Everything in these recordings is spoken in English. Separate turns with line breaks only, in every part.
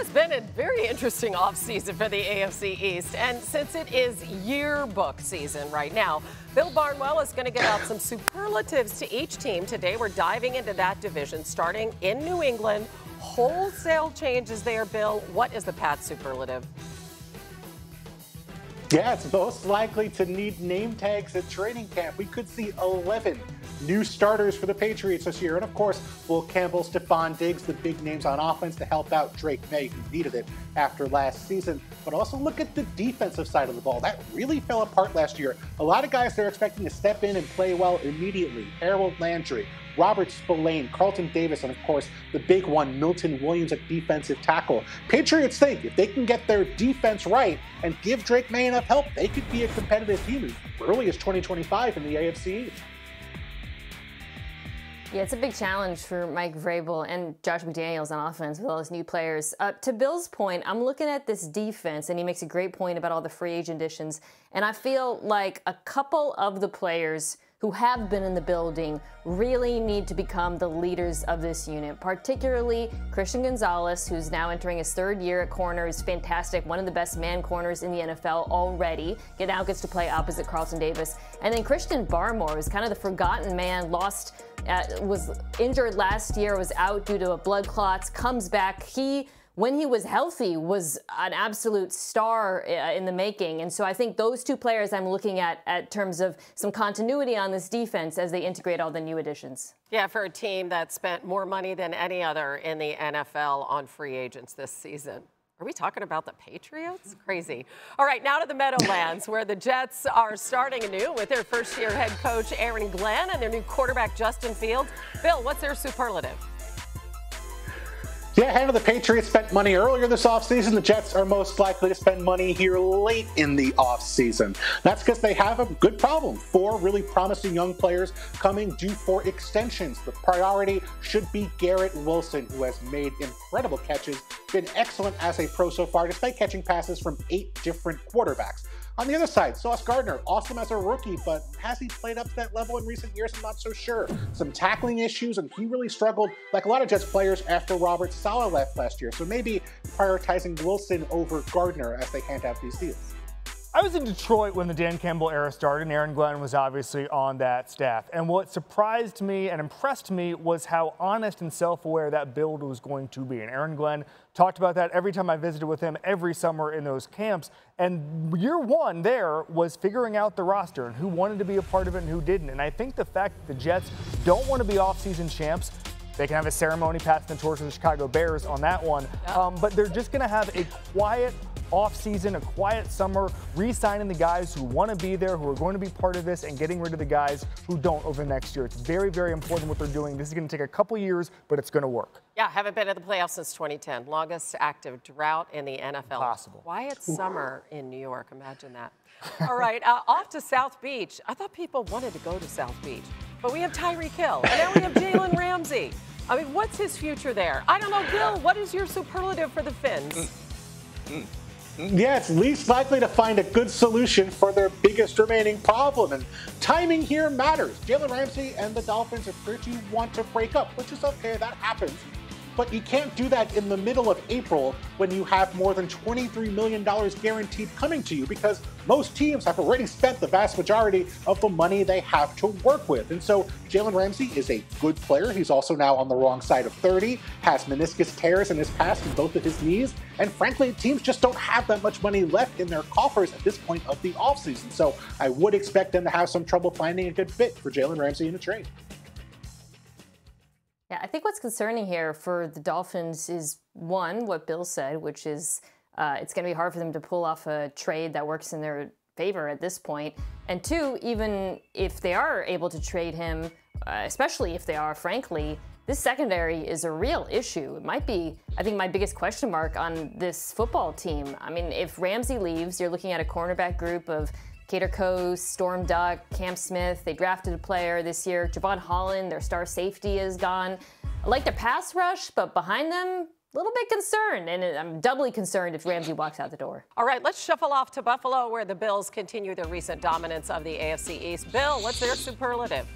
has been a very interesting offseason for the AFC East. And since it is yearbook season right now, Bill Barnwell is going to get out some superlatives to each team. Today, we're diving into that division, starting in New England. Wholesale changes there, Bill. What is the Pat superlative?
Yeah, it's most likely to need name tags at training camp. We could see 11 new starters for the Patriots this year. And of course, Will Campbell, Stephon Diggs, the big names on offense to help out Drake May, who needed it after last season. But also look at the defensive side of the ball. That really fell apart last year. A lot of guys they're expecting to step in and play well immediately. Harold Landry, Robert Spillane, Carlton Davis, and of course, the big one, Milton Williams at defensive tackle. Patriots think if they can get their defense right and give Drake May enough help, they could be a competitive team as early as 2025 in the AFC East.
Yeah, it's a big challenge for Mike Vrabel and Josh McDaniels on offense with all his new players. To Bill's point, I'm looking at this defense, and he makes a great point about all the free agent additions. And I feel like a couple of the players who have been in the building really need to become the leaders of this unit, particularly Christian Gonzalez, who's now entering his third year at corner. He's fantastic, one of the best man corners in the NFL already. He now gets to play opposite Carlton Davis. And then Christian Barmore, who's kind of the forgotten man, was injured last year, was out due to blood clots, comes back. When he was healthy, was an absolute star in the making. And so I think those two players I'm looking at terms of some continuity on this defense as they integrate all the new additions.
Yeah, for a team that spent more money than any other in the NFL on free agents this season. Are we talking about the Patriots? Crazy. All right, now to the Meadowlands, where the Jets are starting anew with their first-year head coach Aaron Glenn and their new quarterback Justin Fields. Bill, what's their superlative?
Yeah, ahead of the Patriots spent money earlier this offseason. The Jets are most likely to spend money here late in the offseason. That's because they have a good problem. 4 really promising young players coming due for extensions. The priority should be Garrett Wilson, who has made incredible catches, been excellent as a pro so far, despite catching passes from 8 different quarterbacks. On the other side, Sauce Gardner, awesome as a rookie, but has he played up to that level in recent years? I'm not so sure. Some tackling issues, and he really struggled, like a lot of Jets players, after Robert Saleh left last year. So maybe prioritizing Wilson over Gardner as they hand out these deals.
I was in Detroit when the Dan Campbell era started, and Aaron Glenn was obviously on that staff. And what surprised me and impressed me was how honest and self-aware that build was going to be. And Aaron Glenn talked about that every time I visited with him every summer in those camps. And year one there was figuring out the roster and who wanted to be a part of it and who didn't. And I think the fact that the Jets don't want to be off-season champs, they can have a ceremony passing the torch to the Chicago Bears on that one. But they're just going to have a quiet off-season, a quiet summer, re-signing the guys who want to be there, who are going to be part of this, and getting rid of the guys who don't over the next year. It's very, very important what they're doing. This is going to take a couple years, but it's going to work.
Yeah, haven't been in the playoffs since 2010. Longest active drought in the NFL.
Impossible.
Quiet summer in New York. Imagine that. All right, off to South Beach. I thought people wanted to go to South Beach, but we have Tyreek Hill, and now we have Jalen Ramsey. I mean, what's his future there? I don't know, Bill, what is your superlative for the Finns?
Yeah, it's least likely to find a good solution for their biggest remaining problem, and timing here matters. Jalen Ramsey and the Dolphins appear to want to break up, which is okay, that happens. But you can't do that in the middle of April when you have more than $23 million guaranteed coming to you, because most teams have already spent the vast majority of the money they have to work with. And so Jalen Ramsey is a good player. He's also now on the wrong side of 30, has meniscus tears in his past in both of his knees. And frankly, teams just don't have that much money left in their coffers at this point of the offseason. So I would expect them to have some trouble finding a good fit for Jalen Ramsey in a trade.
Yeah, I think what's concerning here for the Dolphins is, one, what Bill said, which is it's going to be hard for them to pull off a trade that works in their favor at this point. And two, even if they are able to trade him, especially if they are, frankly, this secondary is a real issue. It might be, I think, my biggest question mark on this football team. I mean, if Ramsey leaves, you're looking at a cornerback group of Cater Coase, Storm Duck, Cam Smith. They drafted a player this year. Javon Holland, their star safety, is gone. I like the pass rush, but behind them, a little bit concerned. And I'm doubly concerned if Ramsey walks out the door.
All right, let's shuffle off to Buffalo, where the Bills continue their recent dominance of the AFC East. Bill, what's their superlative?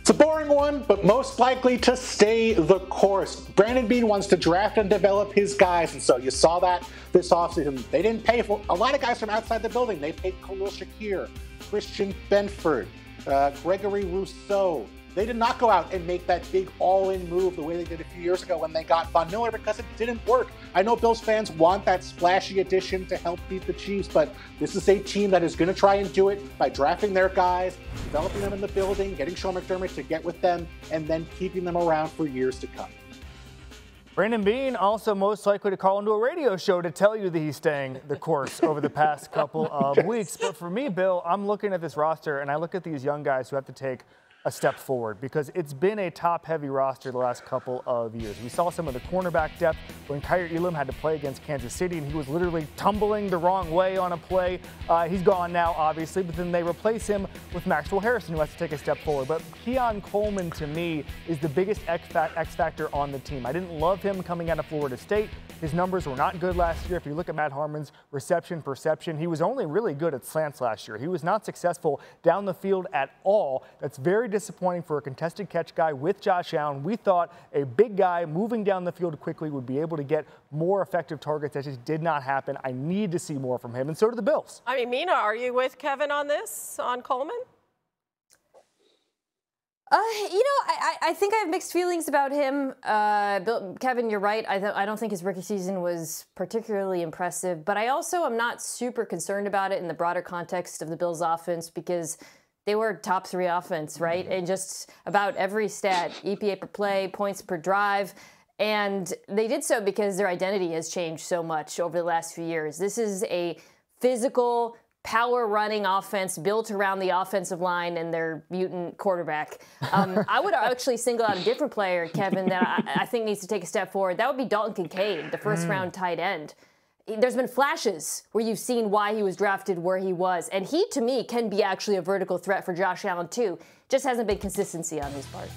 It's a boring one, but most likely to stay the course. Brandon Beane wants to draft and develop his guys, and so you saw that this offseason. They didn't pay for a lot of guys from outside the building. They paid Khalil Shakir, Christian Benford, Gregory Rousseau. They did not go out and make that big all-in move the way they did a few years ago when they got Von Miller because it didn't work. I know Bills fans want that splashy addition to help beat the Chiefs, but this is a team that is going to try and do it by drafting their guys, developing them in the building, getting Sean McDermott to get with them, and then keeping them around for years to come.
Brandon Beane also most likely to call into a radio show to tell you that he's staying the course over the past couple of weeks. But for me, Bill, I'm looking at this roster, and I look at these young guys who have to take a step forward because it's been a top-heavy roster the last couple of years. We saw some of the cornerback depth when Kyer Elam had to play against Kansas City, and he was literally tumbling the wrong way on a play. He's gone now, obviously, but then they replace him with Maxwell Harrison, who has to take a step forward. But Keon Coleman, to me, is the biggest X factor on the team. I didn't love him coming out of Florida State. His numbers were not good last year. If you look at Matt Harmon's reception perception, he was only really good at slants last year. He was not successful down the field at all. That's very disappointing for a contested catch guy with Josh Allen. We thought a big guy moving down the field quickly would be able to get more effective targets. That just did not happen. I need to see more from him, and so do the Bills.
I mean, Mina, are you with Kevin on this, on Coleman?
I think I have mixed feelings about him. Kevin, you're right. I don't think his rookie season was particularly impressive, but I also am not super concerned about it in the broader context of the Bills' offense because they were top 3 offense, right? And just about every stat, EPA per play, points per drive, and they did so because their identity has changed so much over the last few years. This is a physical, power-running offense built around the offensive line and their mutant quarterback. I would actually single out a different player, Kevin, that I think needs to take a step forward. That would be Dalton Kincaid, the first-round tight end. There's been flashes where you've seen why he was drafted where he was, and he, to me, can be actually a vertical threat for Josh Allen, too. Just hasn't been consistency on his part.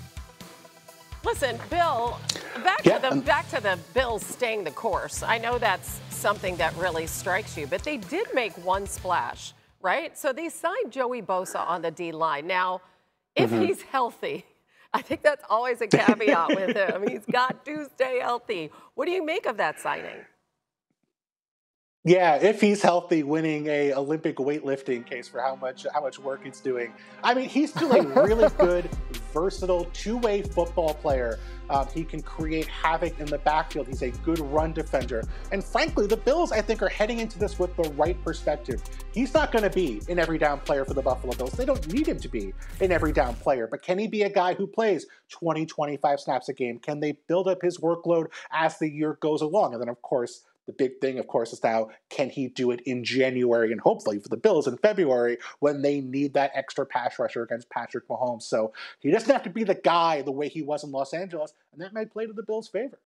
Listen, Bill, back to the Bills staying the course. I know that's something that really strikes you, but they did make one splash, right? So they signed Joey Bosa on the D-line. Now, if he's healthy, I think that's always a caveat with him. He's got to stay healthy. What do you make of that signing?
Yeah, if he's healthy, winning a Olympic weightlifting case for how much work he's doing. I mean, he's still a really good, versatile, two-way football player. He can create havoc in the backfield. He's a good run defender. And frankly, the Bills, I think, are heading into this with the right perspective. He's not going to be an every down player for the Buffalo Bills. They don't need him to be an every down player. But can he be a guy who plays 20, 25 snaps a game? Can they build up his workload as the year goes along? And then, of course, the big thing, of course, is now, can he do it in January and hopefully for the Bills in February when they need that extra pass rusher against Patrick Mahomes? So he doesn't have to be the guy the way he was in Los Angeles, and that might play to the Bills' favor.